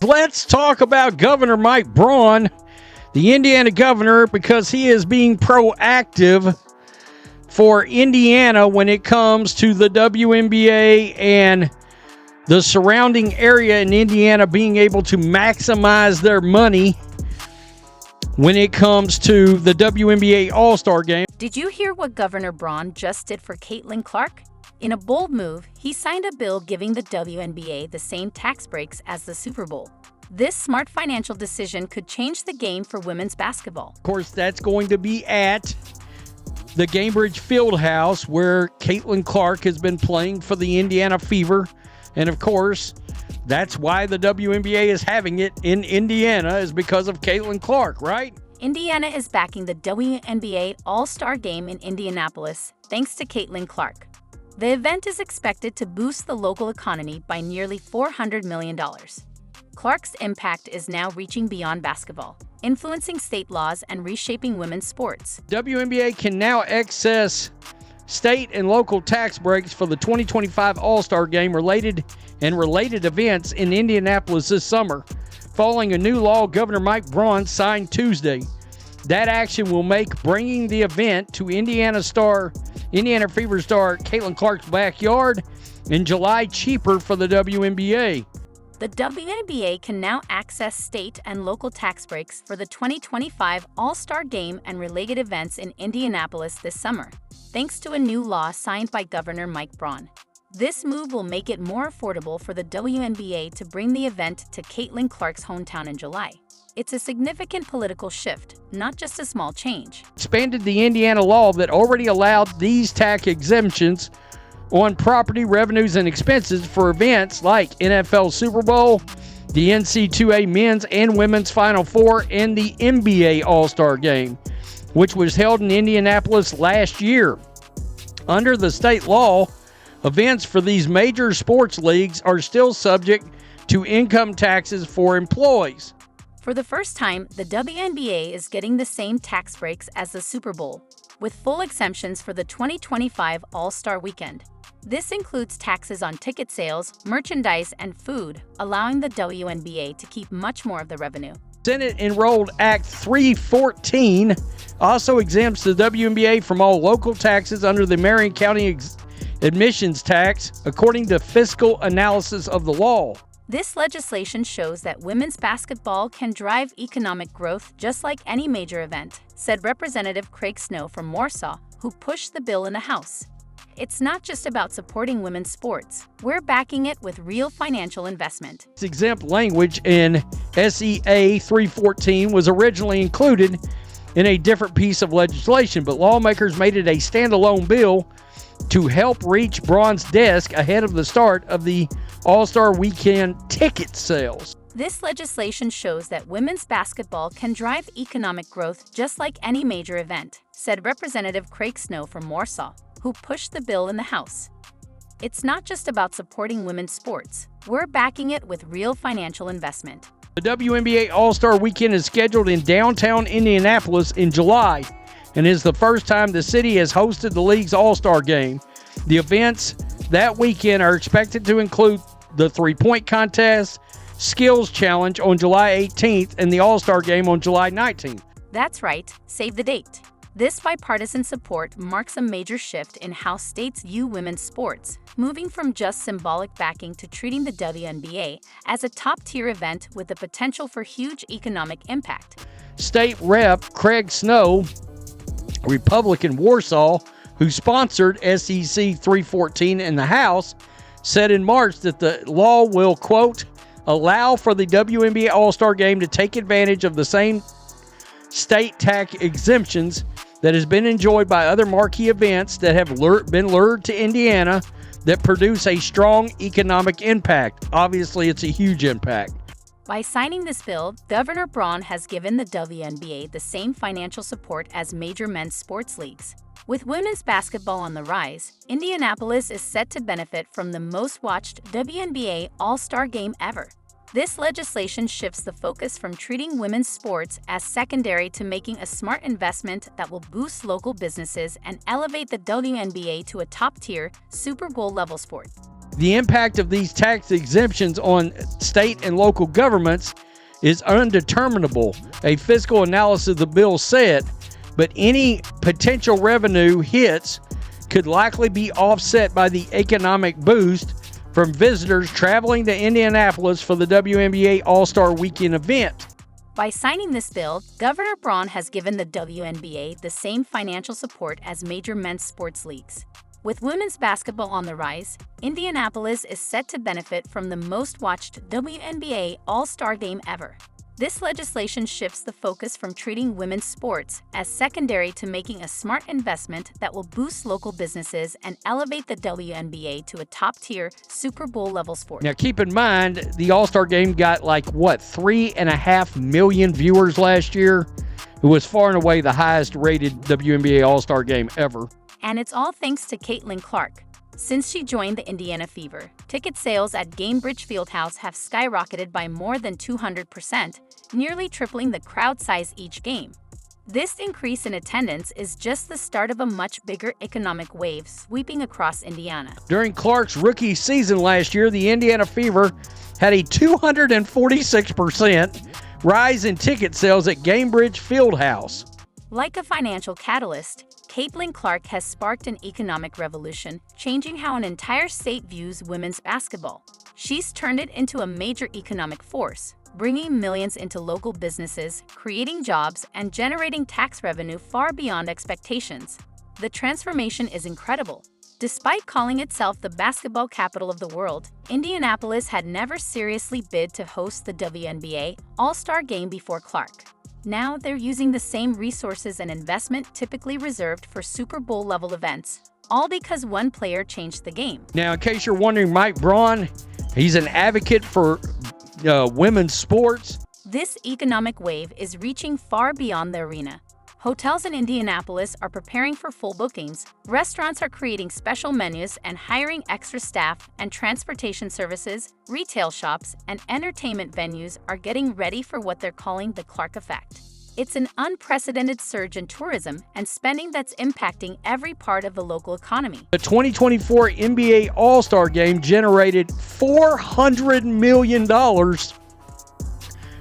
Let's talk about Governor Mike Braun, the Indiana governor, because he is being proactive for Indiana when it comes to the WNBA and the surrounding area in Indiana being able to maximize their money when it comes to the WNBA All-Star Game. Did you hear what Governor Braun just did for Caitlin Clark? In a bold move, he signed a bill giving the WNBA the same tax breaks as the Super Bowl. This smart financial decision could change the game for women's basketball. Of course, that's going to be at the Gainbridge Fieldhouse, where Caitlin Clark has been playing for the Indiana Fever. And of course, that's why the WNBA is having it in Indiana, is because of Caitlin Clark, right? Indiana is backing the WNBA All-Star Game in Indianapolis thanks to Caitlin Clark. The event is expected to boost the local economy by nearly $400 million. Clark's impact is now reaching beyond basketball, influencing state laws and reshaping women's sports. WNBA can now access state and local tax breaks for the 2025 All-Star Game related events in Indianapolis this summer, following a new law Governor Mike Braun signed Tuesday. That action will make bringing the event to Indiana Fever star Caitlin Clark's backyard in July cheaper for the WNBA. The WNBA can now access state and local tax breaks for the 2025 All-Star Game and related events in Indianapolis this summer, thanks to a new law signed by Governor Mike Braun. This move will make it more affordable for the WNBA to bring the event to Caitlin Clark's hometown in July. It's a significant political shift, not just a small change. Expanded the Indiana law that already allowed these tax exemptions on property revenues and expenses for events like NFL Super Bowl, the NCAA Men's and Women's Final Four, and the NBA All-Star Game, which was held in Indianapolis last year. Under the state law, events for these major sports leagues are still subject to income taxes for employees. For the first time, the WNBA is getting the same tax breaks as the Super Bowl, with full exemptions for the 2025 All-Star Weekend. This includes taxes on ticket sales, merchandise, and food, allowing the WNBA to keep much more of the revenue. Senate enrolled Act 314 also exempts the WNBA from all local taxes under the Marion County admissions tax, according to fiscal analysis of the law. This legislation shows that women's basketball can drive economic growth just like any major event, said Representative Craig Snow from Warsaw, who pushed the bill in the House. It's not just about supporting women's sports. We're backing it with real financial investment. This exempt language in SEA 314 was originally included in a different piece of legislation, but lawmakers made it a standalone bill to help reach Braun's desk ahead of the start of the All-Star Weekend ticket sales. This legislation shows that women's basketball can drive economic growth just like any major event, said Representative Craig Snow from Warsaw, who pushed the bill in the House. It's not just about supporting women's sports. We're backing it with real financial investment. The WNBA All-Star Weekend is scheduled in downtown Indianapolis in July and is the first time the city has hosted the league's All-Star Game. The events that weekend are expected to include the three-point contest, skills challenge on July 18th, and the All-Star Game on July 19th. That's right. Save the date. This bipartisan support marks a major shift in how states view women's sports, moving from just symbolic backing to treating the WNBA as a top-tier event with the potential for huge economic impact. State Rep. Craig Snow, Republican Warsaw, who sponsored SEC 314 in the House, said in March that the law will, quote, allow for the WNBA All-Star Game to take advantage of the same state tax exemptions that has been enjoyed by other marquee events that have been lured to Indiana that produce a strong economic impact. Obviously, it's a huge impact. By signing this bill, Governor Braun has given the WNBA the same financial support as major men's sports leagues. With women's basketball on the rise, Indianapolis is set to benefit from the most-watched WNBA All-Star Game ever. This legislation shifts the focus from treating women's sports as secondary to making a smart investment that will boost local businesses and elevate the WNBA to a top-tier, Super Bowl-level sport. The impact of these tax exemptions on state and local governments is undeterminable, a fiscal analysis of the bill said, but any potential revenue hits could likely be offset by the economic boost from visitors traveling to Indianapolis for the WNBA All-Star Weekend event. By signing this bill, Governor Braun has given the WNBA the same financial support as major men's sports leagues. With women's basketball on the rise, Indianapolis is set to benefit from the most-watched WNBA All-Star Game ever. This legislation shifts the focus from treating women's sports as secondary to making a smart investment that will boost local businesses and elevate the WNBA to a top-tier Super Bowl-level sport. Now, keep in mind, the All-Star Game got 3.5 million viewers last year. It was far and away the highest-rated WNBA All-Star Game ever. And it's all thanks to Caitlin Clark. Since she joined the Indiana Fever, ticket sales at Gainbridge Fieldhouse have skyrocketed by more than 200%, nearly tripling the crowd size each game. This increase in attendance is just the start of a much bigger economic wave sweeping across Indiana. During Clark's rookie season last year, the Indiana Fever had a 246% rise in ticket sales at Gainbridge Fieldhouse. Like a financial catalyst, Caitlin Clark has sparked an economic revolution, changing how an entire state views women's basketball. She's turned it into a major economic force, bringing millions into local businesses, creating jobs, and generating tax revenue far beyond expectations. The transformation is incredible. Despite calling itself the basketball capital of the world, Indianapolis had never seriously bid to host the WNBA All-Star Game before Clark. Now they're using the same resources and investment typically reserved for Super Bowl-level events, all because one player changed the game. Now, in case you're wondering, Mike Braun, he's an advocate for women's sports. This economic wave is reaching far beyond the arena. Hotels in Indianapolis are preparing for full bookings, restaurants are creating special menus and hiring extra staff, and transportation services, retail shops, and entertainment venues are getting ready for what they're calling the Clark effect. It's an unprecedented surge in tourism and spending that's impacting every part of the local economy. The 2024 NBA All-Star Game generated $400 million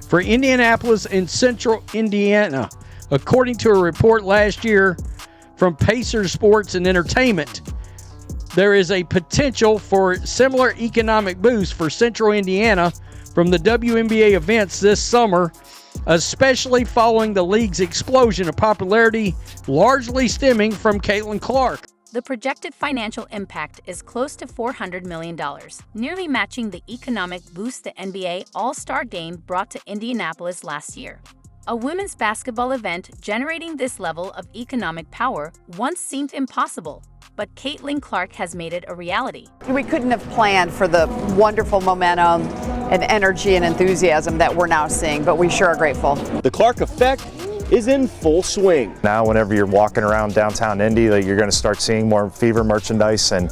for Indianapolis and Central Indiana, according to a report last year from Pacers Sports and Entertainment. There is a potential for similar economic boost for Central Indiana from the WNBA events this summer, especially following the league's explosion of popularity, largely stemming from Caitlin Clark. The projected financial impact is close to $400 million, nearly matching the economic boost the NBA All-Star Game brought to Indianapolis last year. A women's basketball event generating this level of economic power once seemed impossible, but Caitlin Clark has made it a reality. We couldn't have planned for the wonderful momentum and energy and enthusiasm that we're now seeing, but we sure are grateful. The Clark effect is in full swing. Now whenever you're walking around downtown Indy, you're going to start seeing more Fever merchandise, and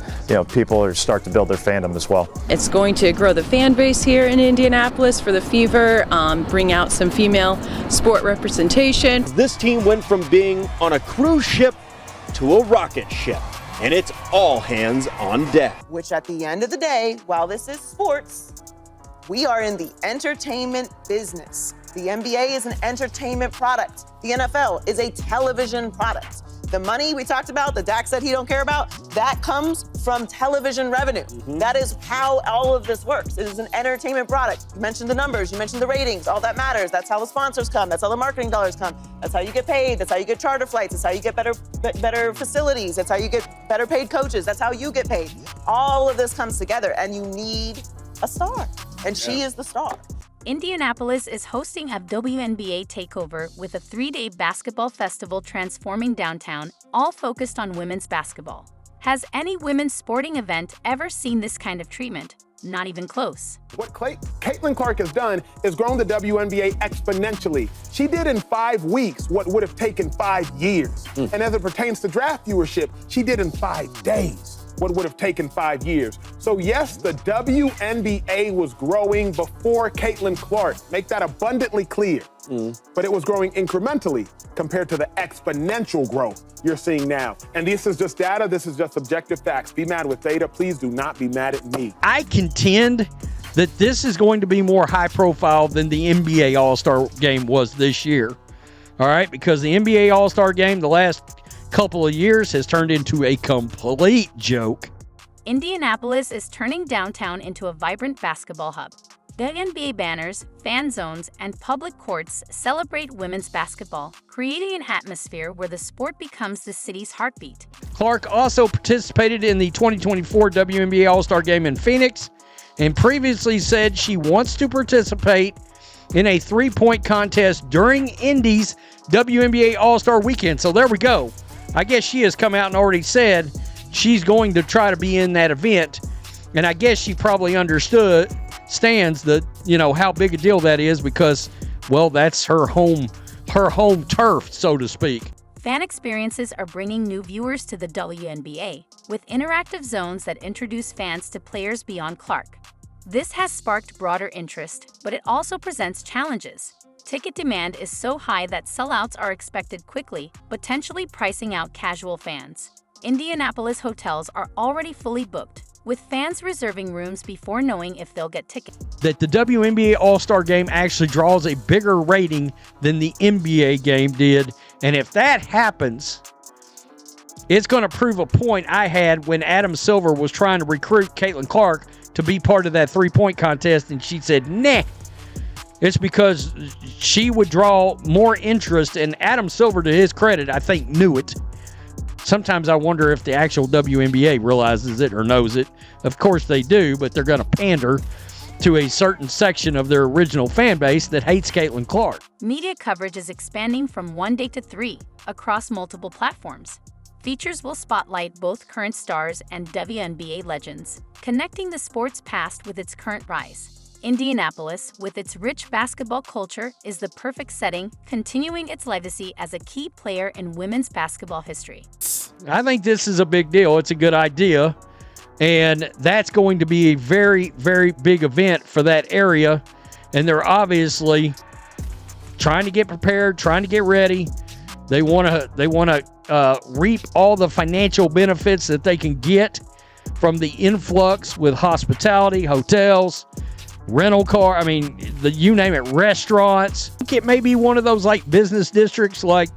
people are start to build their fandom as well. It's going to grow the fan base here in Indianapolis for the Fever, bring out some female sport representation. This team went from being on a cruise ship to a rocket ship, and it's all hands on deck. Which at the end of the day, while this is sports, we are in the entertainment business. The NBA is an entertainment product. The NFL is a television product. The money we talked about, that Dak said he don't care about, that comes from television revenue. That is how all of this works. It is an entertainment product. You mentioned the numbers, you mentioned the ratings, all that matters. That's how the sponsors come, that's how the marketing dollars come. That's how you get paid, that's how you get charter flights, that's how you get better facilities, that's how you get better paid coaches, that's how you get paid. All of this comes together and you need a star, and she is the star. Indianapolis is hosting a WNBA takeover with a 3-day basketball festival transforming downtown, all focused on women's basketball. Has any women's sporting event ever seen this kind of treatment? Not even close. What Caitlin Clark has done is grown the WNBA exponentially. She did in 5 weeks what would have taken 5 years. And as it pertains to draft viewership, she did in 5 days. what would have taken 5 years. So yes, the WNBA was growing before Caitlin Clark. Make that abundantly clear. But it was growing incrementally compared to the exponential growth you're seeing now. And this is just data. This is just objective facts. Be mad with data. Please do not be mad at me. I contend that this is going to be more high profile than the NBA All-Star Game was this year. All right, because the NBA All-Star Game the last couple of years has turned into a complete joke. Indianapolis is turning downtown into a vibrant basketball hub. WNBA banners, fan zones, and public courts celebrate women's basketball, creating an atmosphere where the sport becomes the city's heartbeat. Clark also participated in the 2024 WNBA All-Star Game in Phoenix and previously said she wants to participate in a three-point contest during Indy's WNBA All-Star Weekend. So there we go. I guess she has come out and already said she's going to try to be in that event. And I guess she probably understands that, how big a deal that is because, well, that's her home turf, so to speak. Fan experiences are bringing new viewers to the WNBA, with interactive zones that introduce fans to players beyond Clark. This has sparked broader interest, but it also presents challenges. Ticket demand is so high that sellouts are expected quickly, potentially pricing out casual fans. Indianapolis hotels are already fully booked, with fans reserving rooms before knowing if they'll get tickets. That the WNBA All-Star Game actually draws a bigger rating than the NBA game did, and if that happens, it's going to prove a point I had when Adam Silver was trying to recruit Caitlin Clark to be part of that three-point contest, and she said, nah. It's because she would draw more interest, and Adam Silver, to his credit, I think knew it. Sometimes I wonder if the actual WNBA realizes it or knows it. Of course they do, but they're going to pander to a certain section of their original fan base that hates Caitlin Clark. Media coverage is expanding from 1 day to 3 across multiple platforms. Features will spotlight both current stars and WNBA legends, connecting the sport's past with its current rise. Indianapolis, with its rich basketball culture, is the perfect setting, continuing its legacy as a key player in women's basketball history. I think this is a big deal. It's a good idea. And that's going to be a very, very big event for that area. And they're obviously trying to get prepared, trying to get ready. They want to reap all the financial benefits that they can get from the influx with hospitality, hotels, rental car, you name it, restaurants. I think it may be one of those like business districts like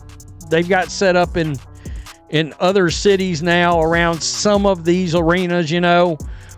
they've got set up in other cities now around some of these arenas,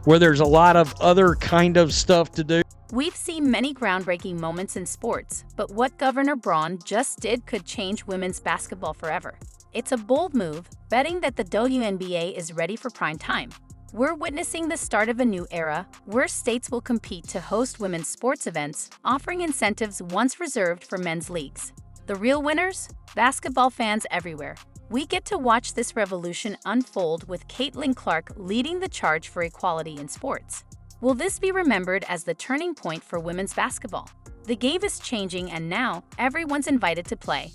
where there's a lot of other kind of stuff to do. We've seen many groundbreaking moments in sports, but what Governor Braun just did could change women's basketball forever. It's a bold move, betting that the WNBA is ready for prime time. We're witnessing the start of a new era, where states will compete to host women's sports events, offering incentives once reserved for men's leagues. The real winners? Basketball fans everywhere. We get to watch this revolution unfold with Caitlin Clark leading the charge for equality in sports. Will this be remembered as the turning point for women's basketball? The game is changing, and now everyone's invited to play.